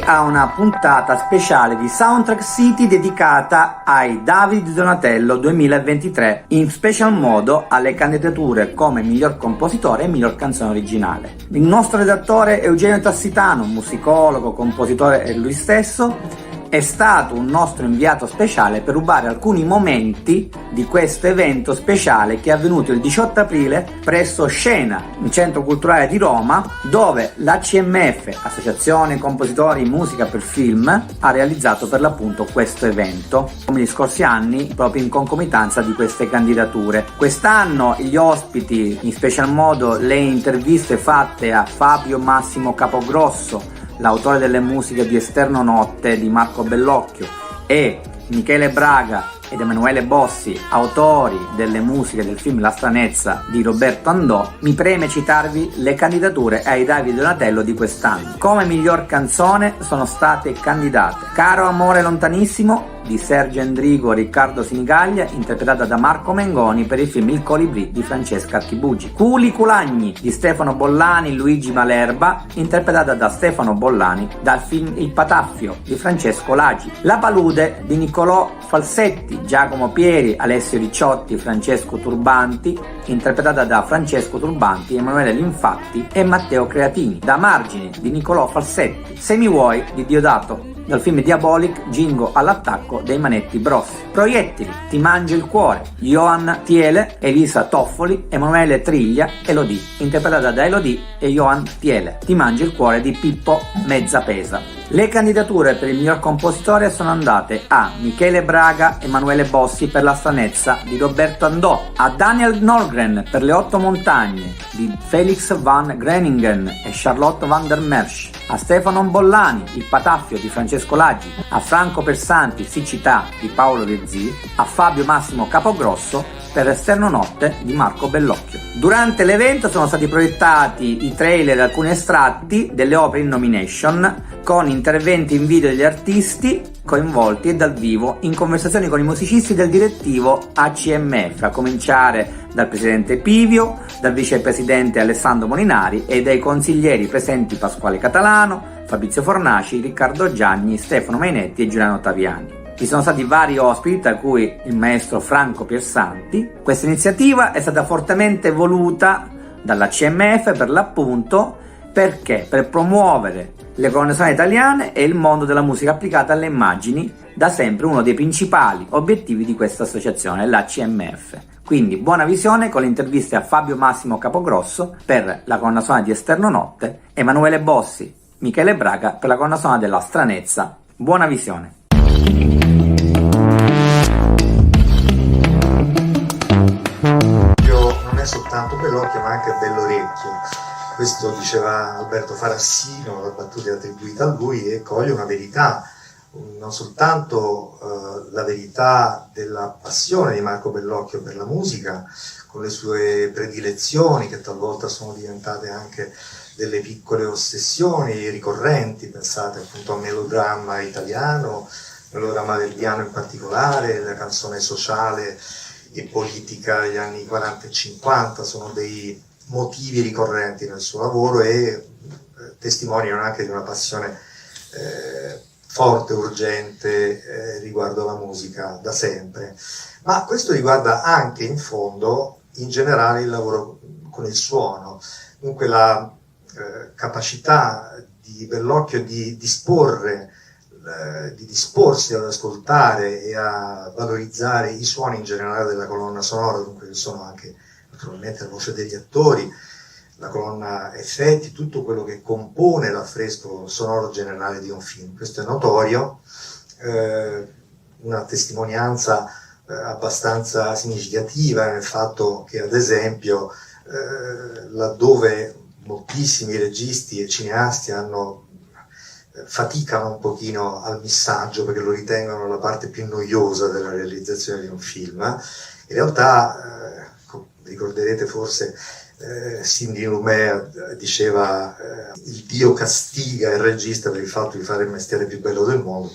Benvenuti a una puntata speciale di Soundtrack City dedicata ai David di Donatello 2023, in special modo alle candidature come miglior compositore e miglior canzone originale. Il nostro redattore Eugenio Tassitano, musicologo, compositore e lui stesso, è stato un nostro inviato speciale per rubare alcuni momenti di questo evento speciale che è avvenuto il 18 aprile presso Scena, un centro culturale di Roma, dove l'ACMF, Associazione Compositori Musica per Film, ha realizzato per l'appunto questo evento, come gli scorsi anni, proprio in concomitanza di queste candidature. Quest'anno gli ospiti, in special modo le interviste fatte a Fabio Massimo Capogrosso, l'autore delle musiche di Esterno Notte di Marco Bellocchio, e Michele Braga ed Emanuele Bossi, autori delle musiche del film La stranezza di Roberto Andò, mi preme citarvi le candidature ai David Donatello di quest'anno. Come miglior canzone sono state candidate Caro amore lontanissimo di Sergio Endrigo e Riccardo Sinigaglia, interpretata da Marco Mengoni per il film Il Colibrì di Francesca Archibugi. Culi Culagni di Stefano Bollani, Luigi Malerba, interpretata da Stefano Bollani dal film Il Pataffio di Francesco Lagi. La palude di Niccolò Falsetti, Giacomo Pieri, Alessio Ricciotti, Francesco Turbanti, interpretata da Francesco Turbanti, Emanuele Linfatti e Matteo Creatini. Da Margini di Niccolò Falsetti. Se mi vuoi di Diodato dal film Diabolic, Gingo all'attacco dei Manetti Bros. Proiettili, Ti mangi il cuore, Johan Thiele, Elisa Toffoli, Emanuele Triglia, Elodie, interpretata da Elodie e Johan Thiele. Ti mangi il cuore di Pippo Mezzapesa. Le candidature per il miglior compositore sono andate a Michele Braga, Emanuele Bossi per La stranezza di Roberto Andò, a Daniel Norgren per Le otto montagne di Felix van Groningen e Charlotte van der Merch, a Stefano Bollani, Il Pataffio di Francesco Laggi, a Franco Persanti, Siccità di Paolo Rezzi, a Fabio Massimo Capogrosso per Esterno Notte di Marco Bellocchio. Durante l'evento sono stati proiettati i trailer e alcuni estratti delle opere in nomination, con interventi in video degli artisti coinvolti e dal vivo in conversazioni con i musicisti del direttivo ACMF, a cominciare dal presidente Pivio, dal vicepresidente Alessandro Molinari e dai consiglieri presenti Pasquale Catalano, Fabrizio Fornaci, Riccardo Gianni, Stefano Mainetti e Giuliano Ottaviani. Ci sono stati vari ospiti, tra cui il maestro Franco Piersanti. Questa iniziativa è stata fortemente voluta dalla CMF per l'appunto perché per promuovere le colonne sonore italiane e il mondo della musica applicata alle immagini, da sempre uno dei principali obiettivi di questa associazione, la CMF. Quindi buona visione con le interviste a Fabio Massimo Capogrosso per la colonna sonora di Esterno Notte, Emanuele Bossi, Michele Braga per la colonna sonora della Stranezza. Buona visione. Non è soltanto bell'occhio ma anche bell'orecchio. Questo diceva Alberto Farassino, la battuta è attribuita a lui, e coglie una verità, non soltanto la verità della passione di Marco Bellocchio per la musica, con le sue predilezioni che talvolta sono diventate anche delle piccole ossessioni ricorrenti. Pensate appunto al melodramma italiano, melodramma verdiano in particolare, la canzone sociale e politica degli anni 40 e 50 sono dei motivi ricorrenti nel suo lavoro e testimoniano anche di una passione forte, urgente riguardo alla musica da sempre. Ma questo riguarda anche in fondo, in generale, il lavoro con il suono, dunque la capacità di Bellocchio di disporsi ad ascoltare e a valorizzare i suoni in generale della colonna sonora, dunque che sono anche naturalmente la voce degli attori, la colonna effetti, tutto quello che compone l'affresco sonoro generale di un film. Questo è notorio, una testimonianza abbastanza significativa nel fatto che, ad esempio, laddove moltissimi registi e cineasti faticano un pochino al missaggio perché lo ritengono la parte più noiosa della realizzazione di un film, in realtà ricorderete forse Sidney Lumet diceva il Dio castiga il regista per il fatto di fare il mestiere più bello del mondo,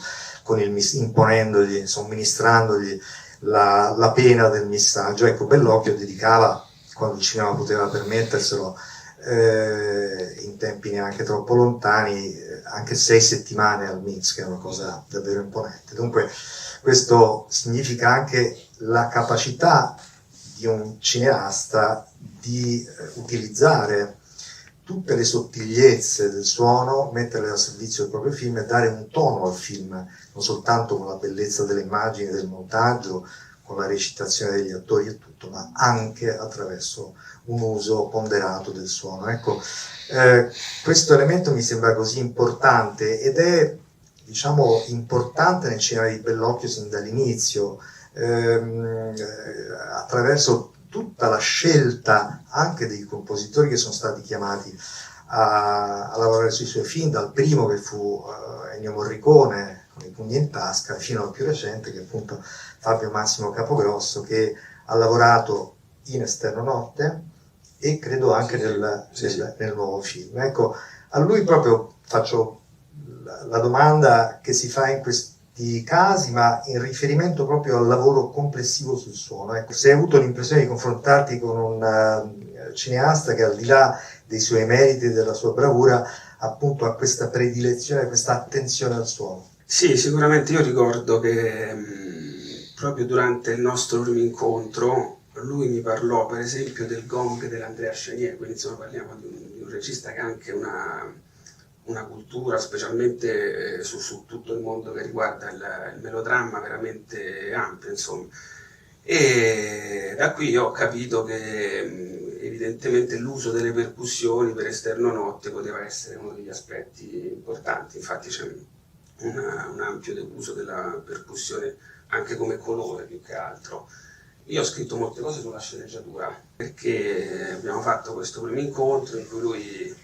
imponendogli, somministrandogli la pena del missaggio. Ecco, Bellocchio dedicava, quando il cinema poteva permetterselo, in tempi neanche troppo lontani, anche 6 settimane al mix, che è una cosa davvero imponente. Dunque questo significa anche la capacità di un cineasta di utilizzare tutte le sottigliezze del suono, metterle al servizio del proprio film e dare un tono al film, non soltanto con la bellezza delle immagini, del montaggio, con la recitazione degli attori e tutto, ma anche attraverso un uso ponderato del suono. Ecco, questo elemento mi sembra così importante ed è, diciamo, importante nel cinema di Bellocchio sin dall'inizio, attraverso tutta la scelta anche dei compositori che sono stati chiamati a lavorare sui suoi film, dal primo che fu Ennio Morricone con I pugni in tasca, fino al più recente che è appunto Fabio Massimo Capogrosso, che ha lavorato in Esterno Notte e credo anche nel nuovo film. Ecco, a lui proprio faccio la domanda che si fa in questi casi, ma in riferimento proprio al lavoro complessivo sul suono. Ecco, se hai avuto l'impressione di confrontarti con un cineasta che, al di là dei suoi meriti e della sua bravura, appunto ha questa predilezione, questa attenzione al suono. Sì, sicuramente. Io ricordo che proprio durante il nostro primo incontro lui mi parlò per esempio del Gong dell'Andrea Chenier, quindi insomma parliamo di un regista che ha anche una cultura, specialmente su tutto il mondo che riguarda il melodramma, veramente ampia, insomma. E da qui ho capito che evidentemente l'uso delle percussioni per Esterno Notte poteva essere uno degli aspetti importanti. Infatti c'è un ampio uso della percussione anche come colore più che altro. Io ho scritto molte cose sulla sceneggiatura perché abbiamo fatto questo primo incontro in cui lui,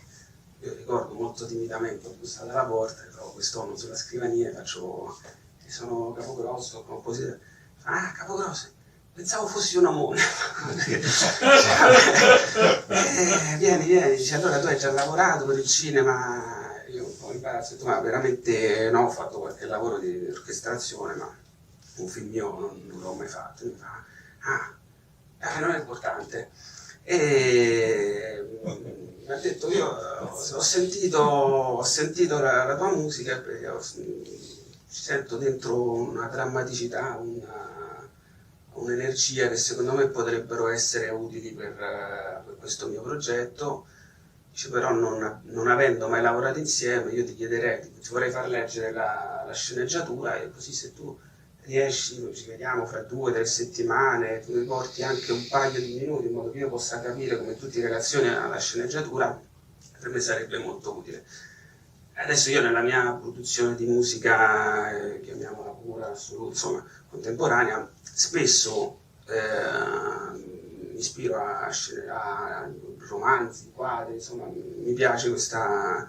io ricordo molto timidamente, ho bussato alla porta, trovo quest'uomo sulla scrivania e sono Capogrosso, compositore. Ah, Capogrosso, pensavo fossi un omone. Vieni, dice, allora tu hai già lavorato per il cinema? Io un po' imbarazzo, ho detto, ma veramente no, ho fatto qualche lavoro di orchestrazione, ma un film mio non l'ho mai fatto. Mi fa, non è importante. E mi ha detto, io ho sentito la tua musica perché sento dentro una drammaticità, un'energia che secondo me potrebbero essere utili per questo mio progetto. Dice, però non avendo mai lavorato insieme, io ti chiederei, ti vorrei far leggere la sceneggiatura e così se tu riesci, ci vediamo fra 2 o 3 settimane, tu mi porti anche un paio di minuti in modo che io possa capire come tu ti relazioni alla sceneggiatura, per me sarebbe molto utile. Adesso io nella mia produzione di musica, chiamiamola pura, assoluta, insomma, contemporanea, spesso mi ispiro a romanzi, quadri, insomma, mi piace questa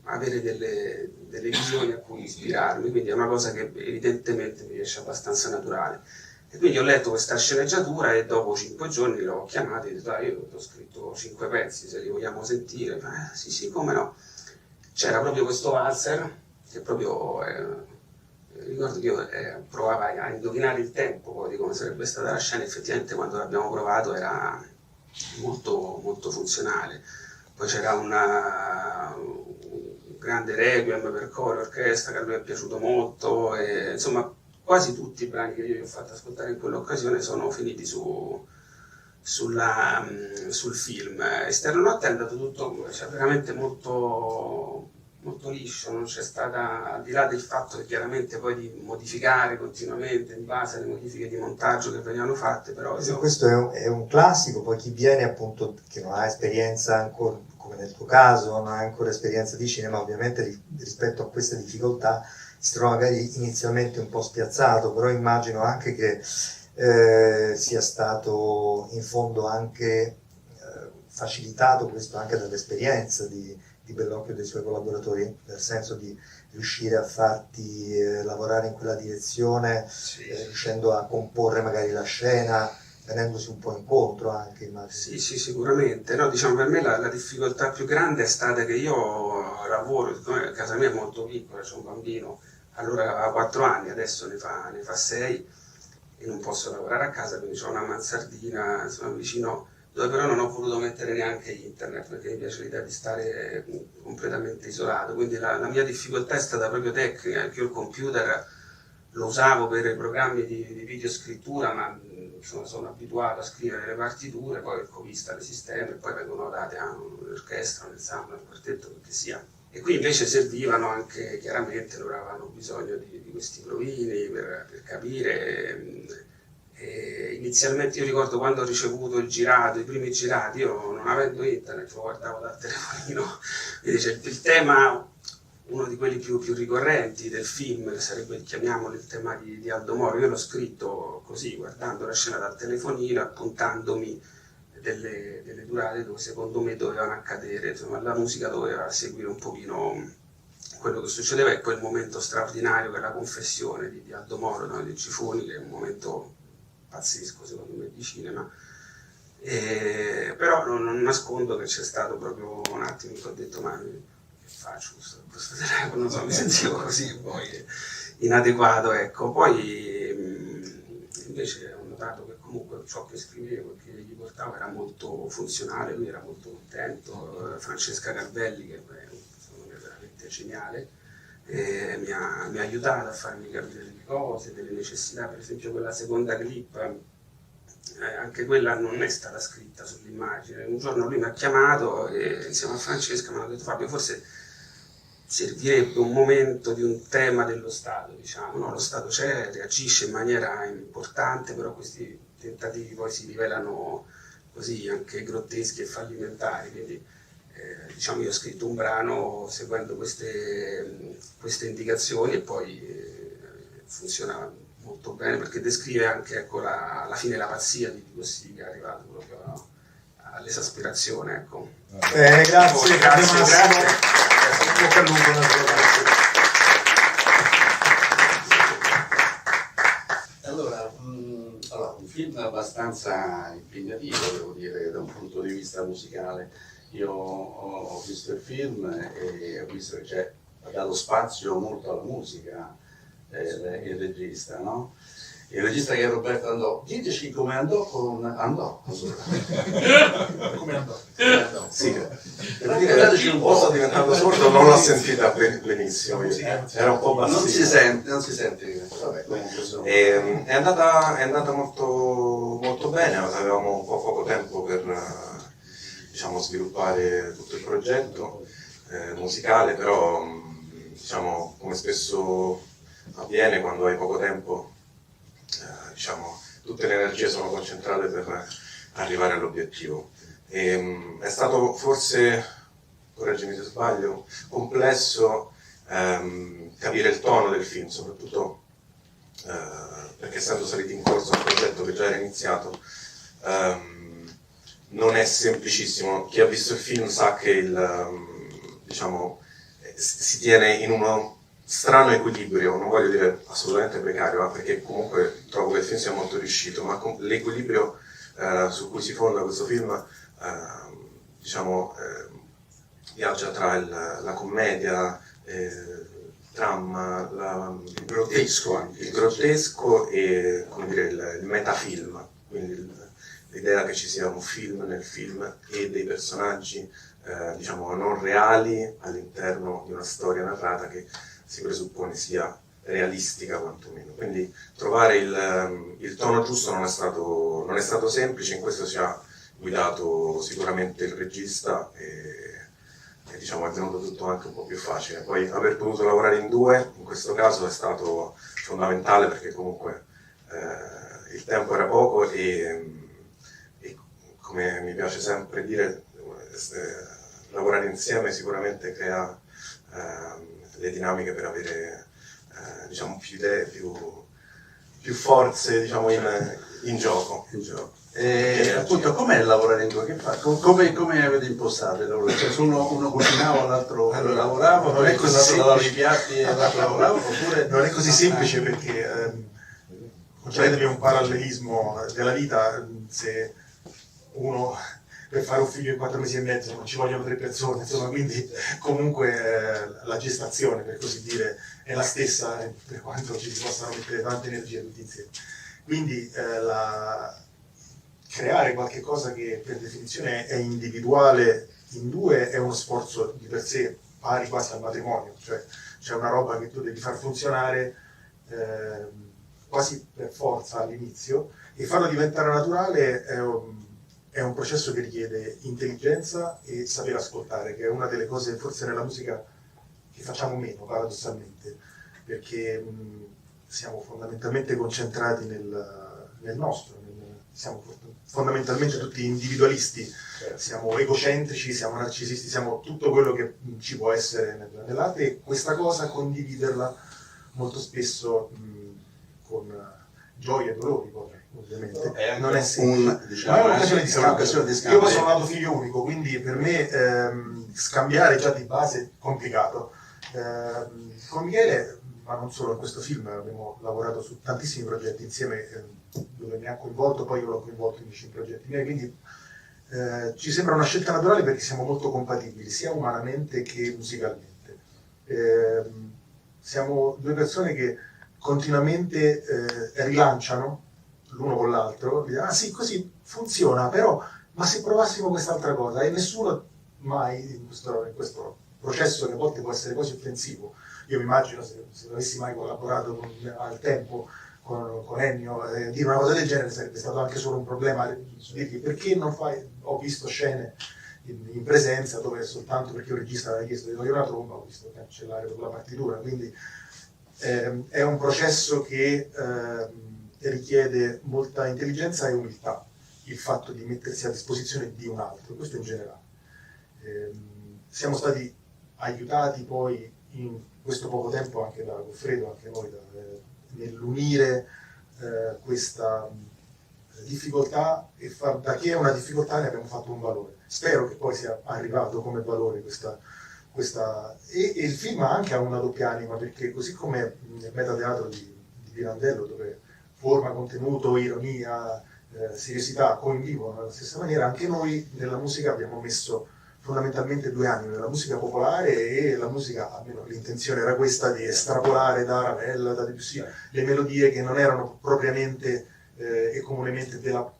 avere delle visioni a cui ispirarmi, quindi è una cosa che evidentemente mi riesce abbastanza naturale. E quindi ho letto questa sceneggiatura e dopo 5 giorni l'ho chiamato e ho detto, io ho scritto 5 pezzi, se li vogliamo sentire. Sì, come no. C'era proprio questo valzer che proprio, ricordo che io provavo a indovinare il tempo poi di come sarebbe stata la scena, effettivamente quando l'abbiamo provato era molto, molto funzionale. Poi c'era un grande requiem per coro e orchestra che a lui è piaciuto molto, e, insomma quasi tutti i brani che io gli ho fatto ascoltare in quell'occasione sono finiti sul film. Esterno Notte è andato tutto, cioè, veramente molto, molto liscio, non c'è stata, al di là del fatto che chiaramente poi di modificare continuamente in base alle modifiche di montaggio che venivano fatte, però questo è un classico. Poi chi viene appunto, che non ha esperienza ancora, come nel tuo caso, non ha ancora esperienza di cinema, ovviamente rispetto a queste difficoltà si trova magari inizialmente un po' spiazzato, però immagino anche che sia stato in fondo anche facilitato questo anche dall'esperienza di Bellocchio e dei suoi collaboratori, nel senso di riuscire a farti lavorare in quella direzione, sì. Riuscendo a comporre magari la scena, venendosi un po' incontro anche, immagino. Sì, sicuramente. No, diciamo, per me la difficoltà più grande è stata che io lavoro, siccome casa mia è molto piccola, c'è un bambino, allora aveva 4 anni, adesso ne fa 6, e non posso lavorare a casa, quindi ho una mansardina, insomma, vicino dove però non ho voluto mettere neanche internet, perché mi piace l'idea di stare completamente isolato, quindi la mia difficoltà è stata proprio tecnica, anche io il computer lo usavo per i programmi di videoscrittura, ma insomma, sono abituato a scrivere le partiture, poi il copista le sistema e poi vengono date a un'orchestra, un ensemble, un quartetto, che sia. E qui invece servivano anche, chiaramente, loro avevano bisogno di questi provini per capire. E inizialmente io ricordo quando ho ricevuto il girato, i primi girati, io non avendo internet lo guardavo dal telefonino, quindi c'è il tema, uno di quelli più ricorrenti del film, che sarebbe, chiamiamolo, il tema di Aldo Moro. Io l'ho scritto così, guardando la scena dal telefonino, appuntandomi delle durate dove secondo me dovevano accadere, insomma la musica doveva seguire un pochino quello che succedeva, e quel momento straordinario che è la confessione di Aldo Moro, no, di Gifoni, che è un momento pazzesco secondo me di cinema. Però non nascondo che c'è stato proprio un attimo che ho detto ma che faccio questo telefono, non so, mi sentivo così poi inadeguato, ecco. Poi invece ho notato che comunque ciò che scrivevo e che gli portavo era molto funzionale, lui era molto contento. Francesca Carvelli, che è veramente geniale, mi ha aiutato a farmi capire delle cose, delle necessità. Per esempio quella seconda clip, anche quella non è stata scritta sull'immagine. Un giorno lui mi ha chiamato e insieme a Francesca mi hanno detto: Fabio, forse servirebbe un momento di un tema dello Stato, diciamo, no? Lo Stato c'è, reagisce in maniera importante, però questi tentativi poi si rivelano così anche grotteschi e fallimentari, quindi diciamo io ho scritto un brano seguendo queste indicazioni e poi funziona molto bene, perché descrive anche, ecco, alla fine la pazzia di Cossiga, che è arrivato proprio all'esasperazione, ecco. Grazie, grazie. Bocca al lupo, allora, un film abbastanza impegnativo, devo dire, da un punto di vista musicale. Io ho visto il film e ho visto che ha dato spazio molto alla musica il regista, no? Il regista che è Roberto Andò. Diteci come andò con Andò. Come andò? sì, devo dire, un po' sto diventando sordo, non l'ho sentita benissimo, era un po' bassino. Non si sente. Vabbè, è andata molto, molto bene, avevamo un po' poco tempo per diciamo, sviluppare tutto il progetto musicale, però diciamo, come spesso avviene quando hai poco tempo, diciamo, tutte le energie sono concentrate per arrivare all'obiettivo. È stato forse, correggimi se sbaglio, complesso capire il tono del film, soprattutto perché essendo saliti in corso un progetto che già era iniziato, non è semplicissimo. Chi ha visto il film sa che diciamo, si tiene in uno strano equilibrio, non voglio dire assolutamente precario, perché comunque trovo che il film sia molto riuscito, ma l'equilibrio su cui si fonda questo film diciamo, viaggia tra la commedia, il dramma, il grottesco e, come dire, il metafilm, quindi l'idea che ci sia un film nel film e dei personaggi diciamo non reali all'interno di una storia narrata che si presuppone sia realistica quantomeno. Quindi trovare il tono giusto non è stato semplice, in questo ci ha guidato sicuramente il regista e diciamo è venuto tutto anche un po' più facile. Poi aver potuto lavorare in due in questo caso è stato fondamentale, perché comunque il tempo era poco e come mi piace sempre dire, lavorare insieme sicuramente crea le dinamiche per avere diciamo, più idee, più forze, diciamo, in gioco. Appunto, com'è lavorare in due? Che fa? Come avete impostato il lavoro? Cioè, uno cucinava, l'altro lavorava, non è così semplice. lavava i piatti e l'altro lavorava, oppure... Non è così semplice, perché concedetemi un parallelismo della vita: se uno per fare un figlio in 4 mesi e mezzo non ci vogliono 3 persone, insomma, quindi comunque la gestazione, per così dire, è la stessa, per quanto ci si possano mettere tante energie tutti insieme. Quindi creare qualche cosa che per definizione è individuale in due è uno sforzo di per sé pari quasi al matrimonio, cioè c'è una roba che tu devi far funzionare quasi per forza all'inizio, e farlo diventare naturale è un processo che richiede intelligenza e saper ascoltare, che è una delle cose forse nella musica che facciamo meno, paradossalmente, perché siamo fondamentalmente concentrati nel nostro, siamo fondamentalmente tutti individualisti, siamo egocentrici, siamo narcisisti, siamo tutto quello che ci può essere nell'arte, e questa cosa condividerla molto spesso con gioia e dolori, poi, ovviamente, non è semplice, diciamo, ma è un'occasione di di scambio. Io poi sono nato figlio unico, quindi per me scambiare già di base è complicato. Con Michele, ma non solo in questo film, abbiamo lavorato su tantissimi progetti insieme, dove mi ha coinvolto, poi io l'ho coinvolto invece in progetti miei, quindi ci sembra una scelta naturale perché siamo molto compatibili, sia umanamente che musicalmente. Siamo due persone che continuamente rilanciano l'uno con l'altro, ah sì, così funziona, però ma se provassimo quest'altra cosa, e nessuno mai in questo processo che a volte può essere quasi offensivo. Io mi immagino se avessi mai collaborato al tempo con Ennio, dire una cosa del genere sarebbe stato anche solo un problema, dirgli perché non fai, ho visto scene in presenza dove soltanto perché un regista aveva chiesto di togliere una tromba ho visto cancellare la partitura, quindi è un processo che richiede molta intelligenza e umiltà, il fatto di mettersi a disposizione di un altro, questo in generale. Siamo stati aiutati poi in questo poco tempo anche da Goffredo, anche noi, nell'unire questa difficoltà e far da che è una difficoltà ne abbiamo fatto un valore. Spero che poi sia arrivato come valore e il film anche ha una doppia anima, perché così come nel metateatro di Pirandello, dove forma, contenuto, ironia, seriosità convivono nella stessa maniera, anche noi nella musica abbiamo messo fondamentalmente due anime, la musica popolare e la musica, almeno l'intenzione era questa, di estrapolare da Ravel, da Debussy, le melodie che non erano propriamente e comunemente della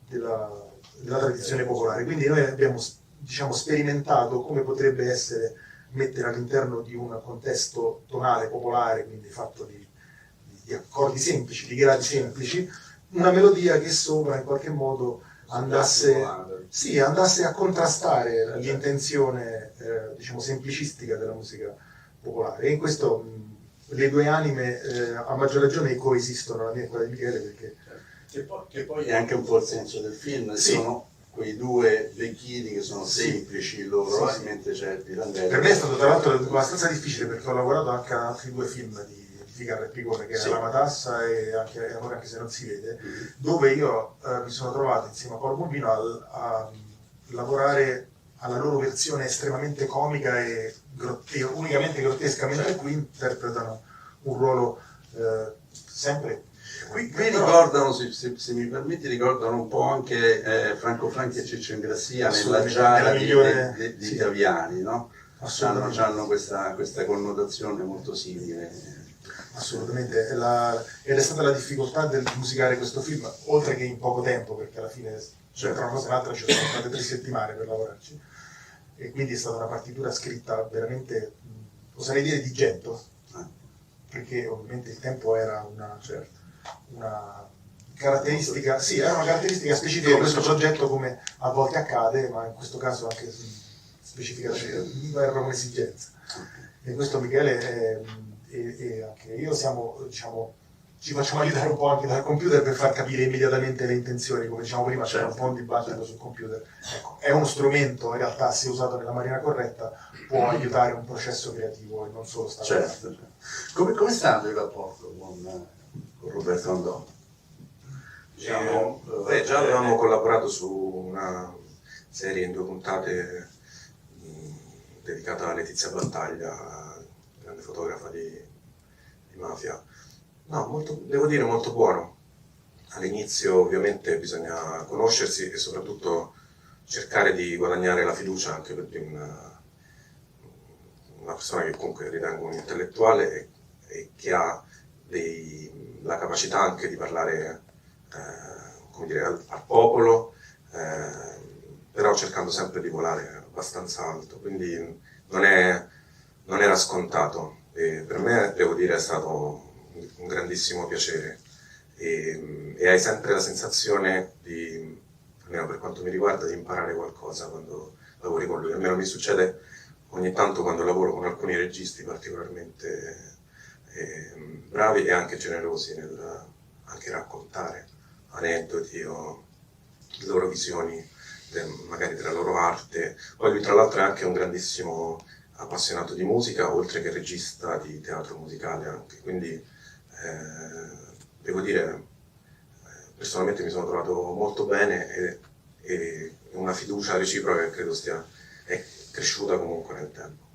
tradizione popolare. Quindi noi abbiamo, diciamo, sperimentato come potrebbe essere mettere all'interno di un contesto tonale popolare, quindi fatto di accordi semplici, di gradi semplici, una melodia che sopra in qualche modo andasse a contrastare l'intenzione diciamo semplicistica della musica popolare, e in questo le due anime a maggior ragione coesistono, la mia e quella di Michele, perché che poi è anche un po' il senso del film, sì. Sono quei due vecchini che sono semplici loro, sì. Mentre c'è il Pirandello. Per me è stato tra l'altro abbastanza difficile, perché ho lavorato anche a altri due film di Ficarra e Picone, che era La Matassa e anche Amore anche se non si vede, dove io mi sono trovato insieme a Paolo Bombino a lavorare alla loro versione estremamente comica e unicamente grottesca, mentre qui interpretano un ruolo sempre... Qui ricordano, se mi permetti, ricordano un po' anche Franco Franchi e Ciccio Ingrassia nella giara di Taviani, no? Hanno questa connotazione molto simile. Assolutamente, ed è stata la difficoltà del musicare questo film, oltre che in poco tempo, perché alla fine tra una cosa e l'altra ci sono state 3 settimane per lavorarci, e quindi è stata una partitura scritta veramente, oserei dire, di getto, perché ovviamente il tempo era una caratteristica, sì, era una caratteristica specifica di questo progetto, come a volte accade, ma in questo caso anche specifica era proprio un'esigenza. E questo Michele e anche io siamo, diciamo, ci facciamo aiutare un po' anche dal computer per far capire immediatamente le intenzioni, come diciamo prima c'era un po' un dibattito sul computer. Ecco, è uno strumento, in realtà, se usato nella maniera corretta, può aiutare un processo creativo e non solo stare. Certo. Come è stato il rapporto con Roberto Andò? Diciamo, già avevamo collaborato su una serie in 2 puntate dedicata a Letizia Battaglia, grande fotografa di mafia. No, devo dire molto buono. All'inizio ovviamente bisogna conoscersi e soprattutto cercare di guadagnare la fiducia anche di una persona che comunque ritengo un intellettuale e che ha la capacità anche di parlare come dire, al popolo, però cercando sempre di volare abbastanza alto, quindi non era scontato. E per me, devo dire, è stato un grandissimo piacere e hai sempre la sensazione di, almeno per quanto mi riguarda, di imparare qualcosa quando lavori con lui. Almeno mi succede ogni tanto quando lavoro con alcuni registi particolarmente bravi e anche generosi nel anche raccontare aneddoti o le loro visioni magari della loro arte. Poi lui tra l'altro è anche un grandissimo appassionato di musica, oltre che regista di teatro musicale anche, quindi devo dire, personalmente mi sono trovato molto bene e una fiducia reciproca che credo è cresciuta comunque nel tempo.